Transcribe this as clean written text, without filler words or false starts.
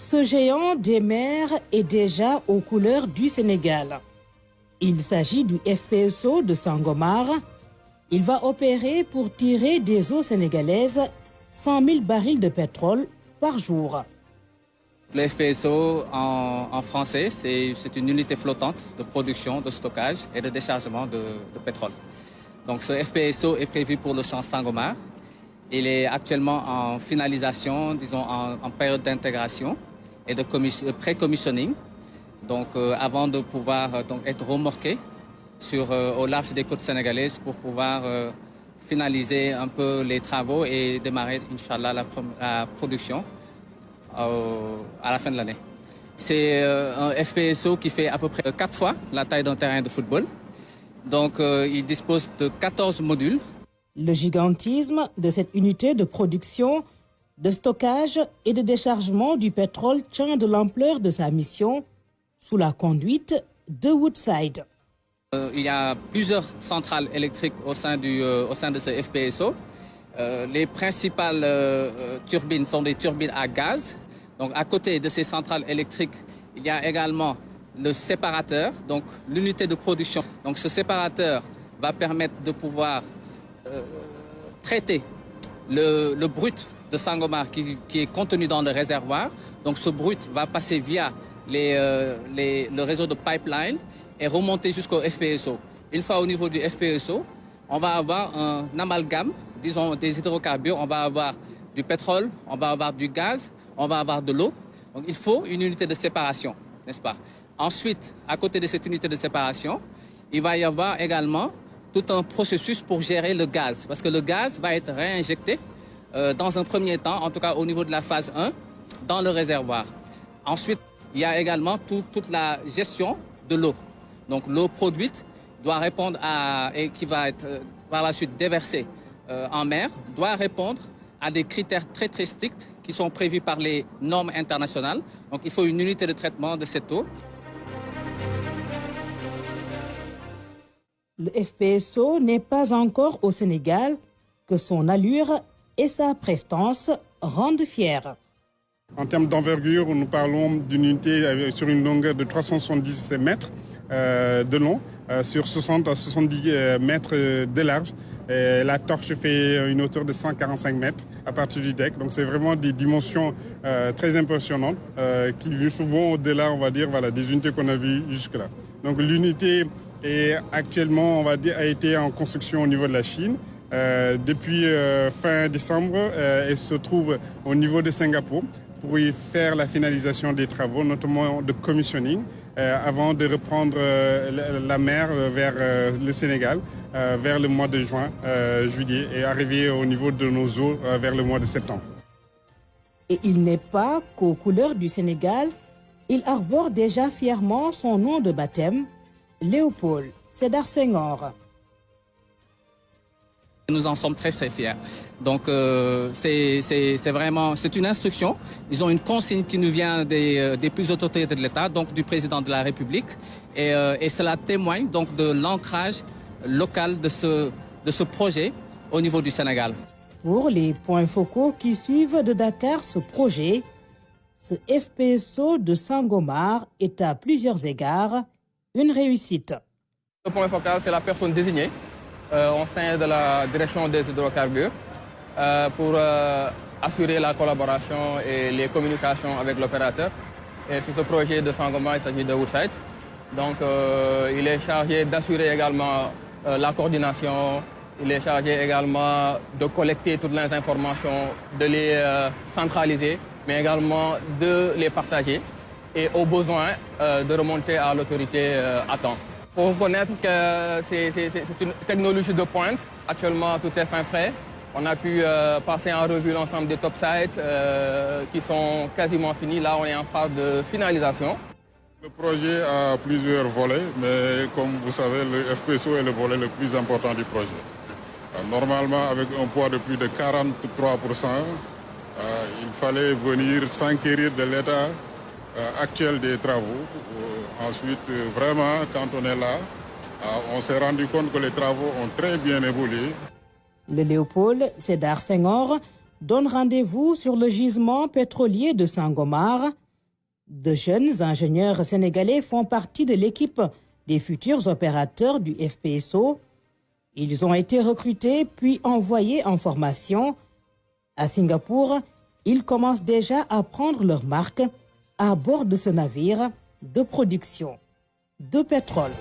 Ce géant des mers est déjà aux couleurs du Sénégal. Il s'agit du FPSO de Sangomar. Il va opérer pour tirer des eaux sénégalaises 100 000 barils de pétrole par jour. Le FPSO en français, c'est une unité flottante de production, de stockage et de déchargement de pétrole. Donc ce FPSO est prévu pour le champ Sangomar. Il est actuellement en finalisation, disons en période d'intégration et de pré-commissioning. Donc avant de pouvoir être remorqué au large des côtes sénégalaises pour pouvoir finaliser un peu les travaux et démarrer, Inch'Allah, la production à la fin de l'année. C'est un FPSO qui fait à peu près 4 fois la taille d'un terrain de football. Donc il dispose de 14 modules. Le gigantisme de cette unité de production, de stockage et de déchargement du pétrole tient de l'ampleur de sa mission sous la conduite de Woodside. Il y a plusieurs centrales électriques au sein de ce FPSO. Les principales turbines sont des turbines à gaz. Donc à côté de ces centrales électriques, il y a également le séparateur, donc l'unité de production. Donc ce séparateur va permettre de pouvoir traiter le brut de Sangomar qui est contenu dans le réservoir. Donc ce brut va passer via le réseau de pipeline et remonter jusqu'au FPSO. Une fois au niveau du FPSO, on va avoir un amalgame, disons des hydrocarbures, on va avoir du pétrole, on va avoir du gaz, on va avoir de l'eau. Donc il faut une unité de séparation, n'est-ce pas? Ensuite, à côté de cette unité de séparation, il va y avoir également tout un processus pour gérer le gaz. Parce que le gaz va être réinjecté dans un premier temps, en tout cas au niveau de la phase 1, dans le réservoir. Ensuite, il y a également toute la gestion de l'eau. Donc l'eau produite doit répondre et qui va être par la suite déversée en mer, doit répondre à des critères très très stricts qui sont prévus par les normes internationales. Donc il faut une unité de traitement de cette eau. Le FPSO n'est pas encore au Sénégal que son allure et sa prestance rendent fier. En termes d'envergure, nous parlons d'une unité sur une longueur de 377 mètres de long, sur 60 à 70 mètres de large. Et la torche fait une hauteur de 145 mètres à partir du deck. Donc c'est vraiment des dimensions très impressionnantes qui vont au-delà, on va dire, voilà, des unités qu'on a vues jusque-là. Donc l'unité est actuellement, on va dire, a été en construction au niveau de la Chine. Depuis fin décembre, elle se trouve au niveau de Singapour pour y faire la finalisation des travaux, notamment de commissioning, avant de reprendre la mer vers le Sénégal vers le mois de juin, juillet, et arriver au niveau de nos eaux vers le mois de septembre. Et il n'est pas qu'aux couleurs du Sénégal, il arbore déjà fièrement son nom de baptême, Léopold Sédar Senghor. Nous en sommes très très fiers. Donc c'est une instruction. Ils ont une consigne qui nous vient des plus hautes autorités de l'État, donc du président de la République, et cela témoigne donc de l'ancrage local de ce projet au niveau du Sénégal. Pour les points focaux qui suivent de Dakar ce projet, ce FPSO de Sangomar est à plusieurs égards une réussite. Le point focal, c'est la personne désignée au sein de la direction des hydrocarbures pour assurer la collaboration et les communications avec l'opérateur. Et sur ce projet de Sangomar, il s'agit de Woodside. Donc il est chargé d'assurer également la coordination. Il est chargé également de collecter toutes les informations, de les centraliser, mais également de les partager et au besoin de remonter à l'autorité à temps. Pour reconnaître que c'est une technologie de pointe, actuellement tout est fin prêt. On a pu passer en revue l'ensemble des top sites qui sont quasiment finis. Là, on est en phase de finalisation. Le projet a plusieurs volets, mais comme vous savez, le FPSO est le volet le plus important du projet. Normalement, avec un poids de plus de 43%, il fallait venir s'enquérir de l'état actuel des travaux. Ensuite, vraiment, quand on est là, on s'est rendu compte que les travaux ont très bien évolué. Le Léopold Sédar Senghor donne rendez-vous sur le gisement pétrolier de Sangomar De jeunes ingénieurs sénégalais font partie de l'équipe des futurs opérateurs du FPSO. Ils ont été recrutés puis envoyés en formation. À Singapour, ils commencent déjà à prendre leur marque à bord de ce navire de production de pétrole.